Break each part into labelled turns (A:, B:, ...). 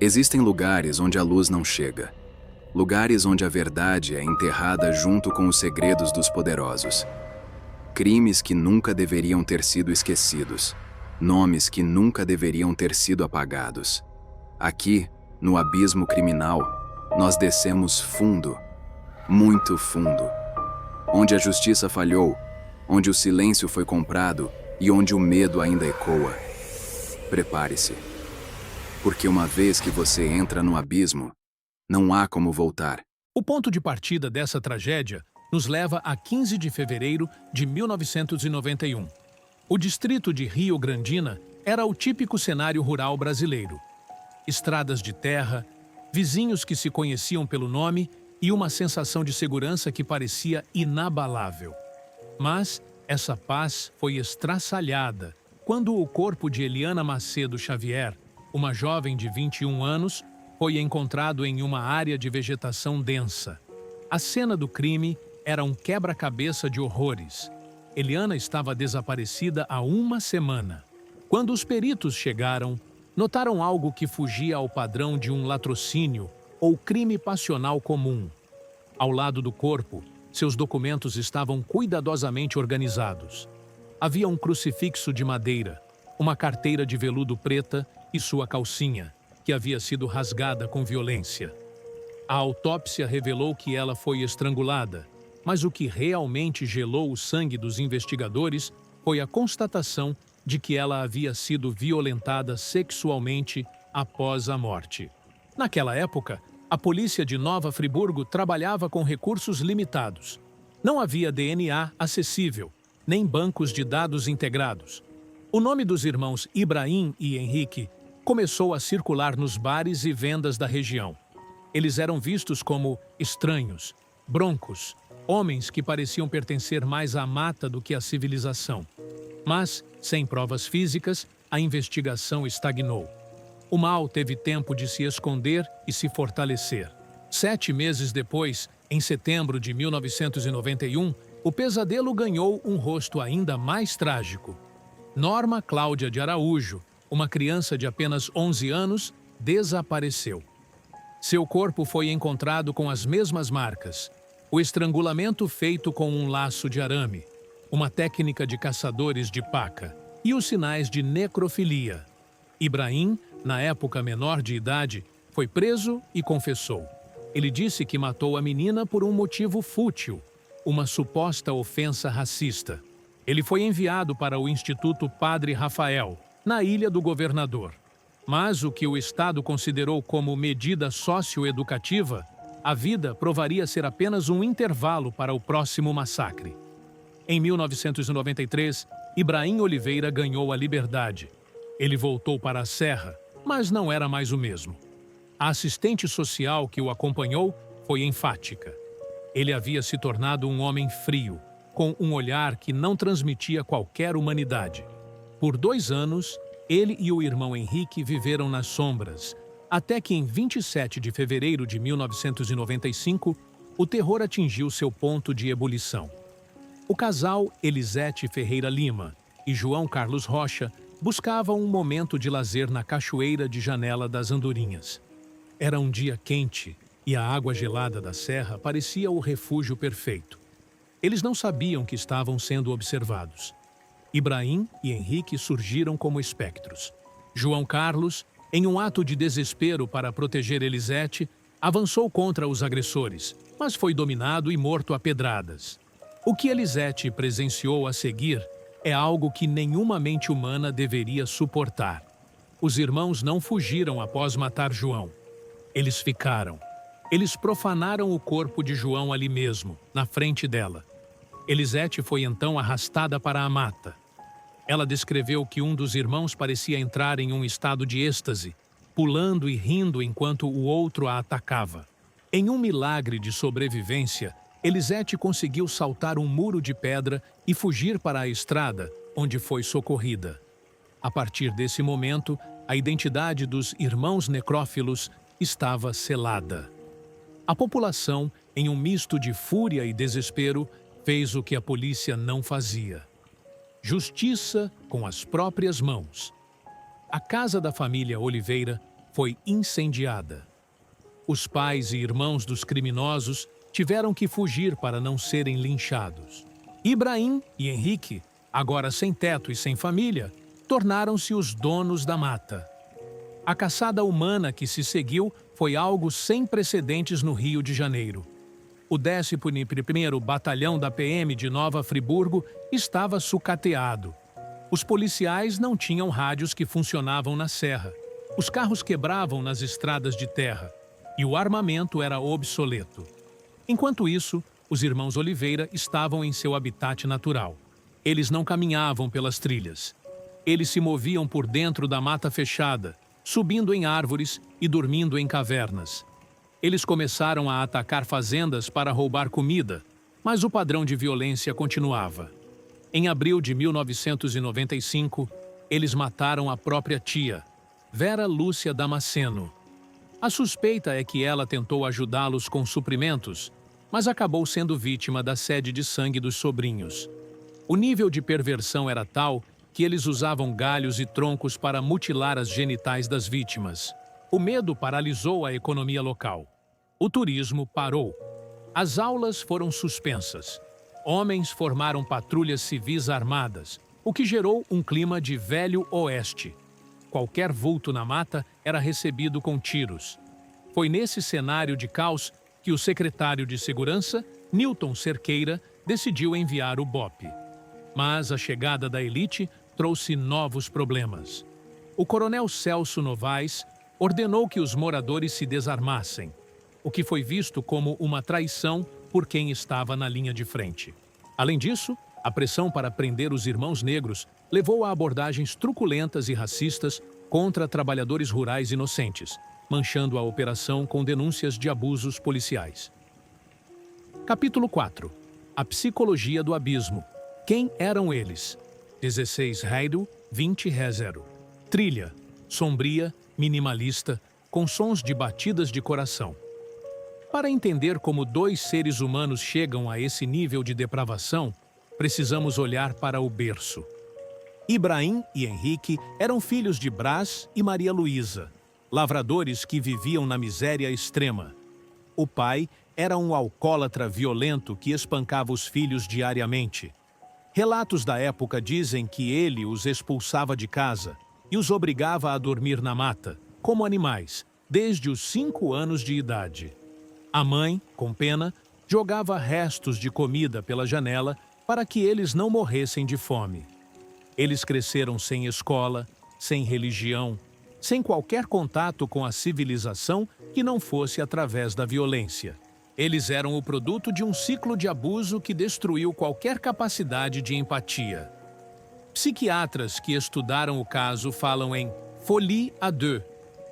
A: Existem lugares onde a luz não chega. Lugares onde a verdade é enterrada junto com os segredos dos poderosos. Crimes que nunca deveriam ter sido esquecidos. Nomes que nunca deveriam ter sido apagados. Aqui, no abismo criminal, nós descemos fundo, muito fundo. Onde a justiça falhou, onde o silêncio foi comprado e onde o medo ainda ecoa. Prepare-se. Porque uma vez que você entra no abismo, não há como voltar.
B: O ponto de partida dessa tragédia nos leva a 15 de fevereiro de 1991. O distrito de Rio Grandina era o típico cenário rural brasileiro. Estradas de terra, vizinhos que se conheciam pelo nome e uma sensação de segurança que parecia inabalável. Mas essa paz foi estraçalhada quando o corpo de Eliana Macedo Xavier, uma jovem de 21 anos, foi encontrado em uma área de vegetação densa. A cena do crime era um quebra-cabeça de horrores. Eliana estava desaparecida há uma semana. Quando os peritos chegaram, notaram algo que fugia ao padrão de um latrocínio ou crime passional comum. Ao lado do corpo, seus documentos estavam cuidadosamente organizados. Havia um crucifixo de madeira, uma carteira de veludo preta e sua calcinha, que havia sido rasgada com violência. A autópsia revelou que ela foi estrangulada, mas o que realmente gelou o sangue dos investigadores foi a constatação de que ela havia sido violentada sexualmente após a morte. Naquela época, a polícia de Nova Friburgo trabalhava com recursos limitados. Não havia DNA acessível, nem bancos de dados integrados. O nome dos irmãos Ibrahim e Henrique começou a circular nos bares e vendas da região. Eles eram vistos como estranhos, broncos, homens que pareciam pertencer mais à mata do que à civilização. Mas, sem provas físicas, a investigação estagnou. O mal teve tempo de se esconder e se fortalecer. 7 meses depois, em setembro de 1991, o pesadelo ganhou um rosto ainda mais trágico. Norma Cláudia de Araújo, uma criança de apenas 11 anos, desapareceu. Seu corpo foi encontrado com as mesmas marcas. O estrangulamento feito com um laço de arame, uma técnica de caçadores de paca, e os sinais de necrofilia. Ibrahim, na época menor de idade, foi preso e confessou. Ele disse que matou a menina por um motivo fútil, uma suposta ofensa racista. Ele foi enviado para o Instituto Padre Rafael, na Ilha do Governador. Mas o que o Estado considerou como medida socioeducativa, a vida provaria ser apenas um intervalo para o próximo massacre. Em 1993, Ibrahim Oliveira ganhou a liberdade. Ele voltou para a Serra, mas não era mais o mesmo. A assistente social que o acompanhou foi enfática. Ele havia se tornado um homem frio, com um olhar que não transmitia qualquer humanidade. Por 2 anos, ele e o irmão Henrique viveram nas sombras, até que em 27 de fevereiro de 1995, o terror atingiu seu ponto de ebulição. O casal Elisete Ferreira Lima e João Carlos Rocha buscavam um momento de lazer na cachoeira de Janela das Andorinhas. Era um dia quente e a água gelada da serra parecia o refúgio perfeito. Eles não sabiam que estavam sendo observados. Ibrahim e Henrique surgiram como espectros. João Carlos, em um ato de desespero para proteger Elisete, avançou contra os agressores, mas foi dominado e morto a pedradas. O que Elisete presenciou a seguir é algo que nenhuma mente humana deveria suportar. Os irmãos não fugiram após matar João. Eles ficaram. Eles profanaram o corpo de João ali mesmo, na frente dela. Elisete foi então arrastada para a mata. Ela descreveu que um dos irmãos parecia entrar em um estado de êxtase, pulando e rindo enquanto o outro a atacava. Em um milagre de sobrevivência, Elisete conseguiu saltar um muro de pedra e fugir para a estrada, onde foi socorrida. A partir desse momento, a identidade dos irmãos necrófilos estava selada. A população, em um misto de fúria e desespero, fez o que a polícia não fazia. Justiça com as próprias mãos. A casa da família Oliveira foi incendiada. Os pais e irmãos dos criminosos tiveram que fugir para não serem linchados. Ibrahim e Henrique, agora sem teto e sem família, tornaram-se os donos da mata. A caçada humana que se seguiu foi algo sem precedentes no Rio de Janeiro. O 11º Batalhão da PM de Nova Friburgo estava sucateado. Os policiais não tinham rádios que funcionavam na serra. Os carros quebravam nas estradas de terra e o armamento era obsoleto. Enquanto isso, os irmãos Oliveira estavam em seu habitat natural. Eles não caminhavam pelas trilhas. Eles se moviam por dentro da mata fechada, subindo em árvores e dormindo em cavernas. Eles começaram a atacar fazendas para roubar comida, mas o padrão de violência continuava. Em abril de 1995, eles mataram a própria tia, Vera Lúcia Damasceno. A suspeita é que ela tentou ajudá-los com suprimentos, mas acabou sendo vítima da sede de sangue dos sobrinhos. O nível de perversão era tal que eles usavam galhos e troncos para mutilar as genitais das vítimas. O medo paralisou a economia local. O turismo parou. As aulas foram suspensas. Homens formaram patrulhas civis armadas, o que gerou um clima de velho oeste. Qualquer vulto na mata era recebido com tiros. Foi nesse cenário de caos que o secretário de Segurança, Newton Cerqueira, decidiu enviar o BOPE. Mas a chegada da elite trouxe novos problemas. O coronel Celso Novaes ordenou que os moradores se desarmassem, o que foi visto como uma traição por quem estava na linha de frente. Além disso, a pressão para prender os irmãos negros levou a abordagens truculentas e racistas contra trabalhadores rurais inocentes, manchando a operação com denúncias de abusos policiais. Capítulo 4. A psicologia do abismo. Quem eram eles? 16 Heidu, 20 Rezero. Trilha. Sombria, minimalista, com sons de batidas de coração. Para entender como dois seres humanos chegam a esse nível de depravação, precisamos olhar para o berço. Ibrahim e Henrique eram filhos de Brás e Maria Luísa, lavradores que viviam na miséria extrema. O pai era um alcoólatra violento que espancava os filhos diariamente. Relatos da época dizem que ele os expulsava de casa e os obrigava a dormir na mata, como animais, desde os 5 anos de idade. A mãe, com pena, jogava restos de comida pela janela para que eles não morressem de fome. Eles cresceram sem escola, sem religião, sem qualquer contato com a civilização que não fosse através da violência. Eles eram o produto de um ciclo de abuso que destruiu qualquer capacidade de empatia. Psiquiatras que estudaram o caso falam em folie à deux,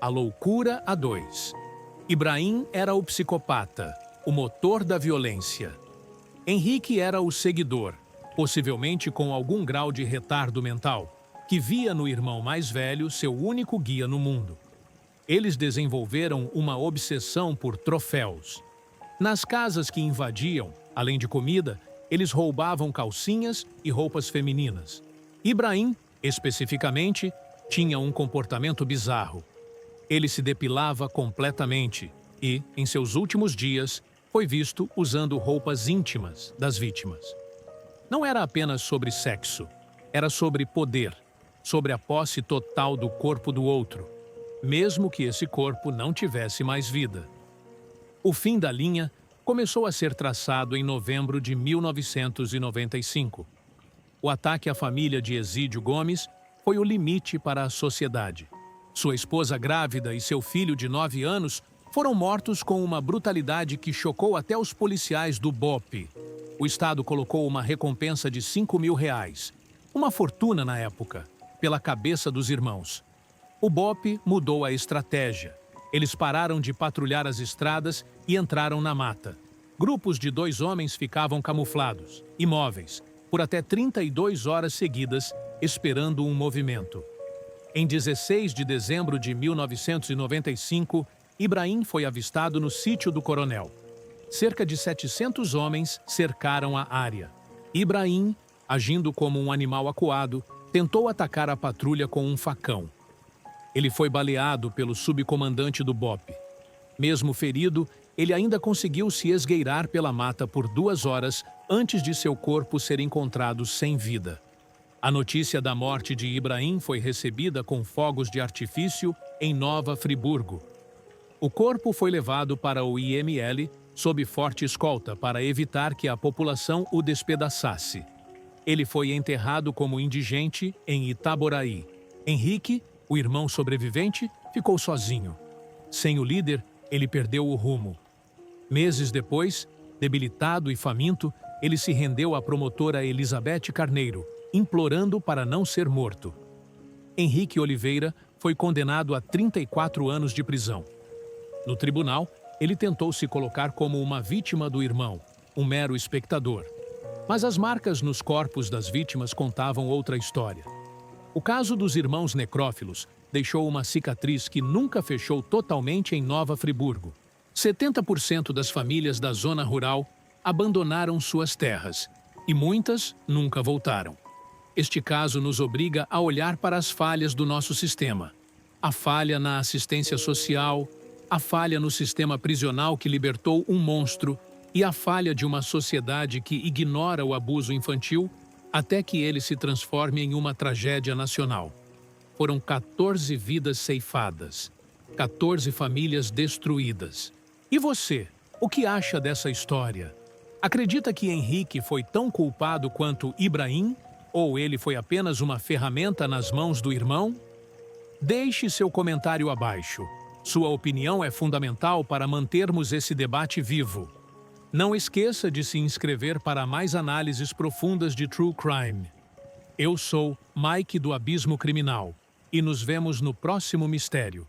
B: a loucura a dois. Ibrahim era o psicopata, o motor da violência. Henrique era o seguidor, possivelmente com algum grau de retardo mental, que via no irmão mais velho seu único guia no mundo. Eles desenvolveram uma obsessão por troféus. Nas casas que invadiam, além de comida, eles roubavam calcinhas e roupas femininas. Ibrahim, especificamente, tinha um comportamento bizarro. Ele se depilava completamente e, em seus últimos dias, foi visto usando roupas íntimas das vítimas. Não era apenas sobre sexo, era sobre poder, sobre a posse total do corpo do outro, mesmo que esse corpo não tivesse mais vida. O fim da linha começou a ser traçado em novembro de 1995. O ataque à família de Exídio Gomes foi o limite para a sociedade. Sua esposa grávida e seu filho de 9 anos foram mortos com uma brutalidade que chocou até os policiais do BOPE. O Estado colocou uma recompensa de R$ 5.000, uma fortuna na época, pela cabeça dos irmãos. O BOPE mudou a estratégia. Eles pararam de patrulhar as estradas e entraram na mata. Grupos de 2 homens ficavam camuflados, imóveis, por até 32 horas seguidas, esperando um movimento. Em 16 de dezembro de 1995, Ibrahim foi avistado no sítio do Coronel. Cerca de 700 homens cercaram a área. Ibrahim, agindo como um animal acuado, tentou atacar a patrulha com um facão. Ele foi baleado pelo subcomandante do BOPE. Mesmo ferido, ele ainda conseguiu se esgueirar pela mata por 2 horas antes de seu corpo ser encontrado sem vida. A notícia da morte de Ibrahim foi recebida com fogos de artifício em Nova Friburgo. O corpo foi levado para o IML sob forte escolta para evitar que a população o despedaçasse. Ele foi enterrado como indigente em Itaboraí. Henrique, o irmão sobrevivente, ficou sozinho. Sem o líder, ele perdeu o rumo. Meses depois, debilitado e faminto, ele se rendeu à promotora Elizabeth Carneiro, implorando para não ser morto. Henrique Oliveira foi condenado a 34 anos de prisão. No tribunal, ele tentou se colocar como uma vítima do irmão, um mero espectador. Mas as marcas nos corpos das vítimas contavam outra história. O caso dos irmãos necrófilos deixou uma cicatriz que nunca fechou totalmente em Nova Friburgo. 70% das famílias da zona rural abandonaram suas terras e muitas nunca voltaram. Este caso nos obriga a olhar para as falhas do nosso sistema. A falha na assistência social, a falha no sistema prisional que libertou um monstro e a falha de uma sociedade que ignora o abuso infantil até que ele se transforme em uma tragédia nacional. Foram 14 vidas ceifadas, 14 famílias destruídas. E você, o que acha dessa história? Acredita que Henrique foi tão culpado quanto Ibrahim? Ou ele foi apenas uma ferramenta nas mãos do irmão? Deixe seu comentário abaixo. Sua opinião é fundamental para mantermos esse debate vivo. Não esqueça de se inscrever para mais análises profundas de True Crime. Eu sou Mike do Abismo Criminal e nos vemos no próximo mistério.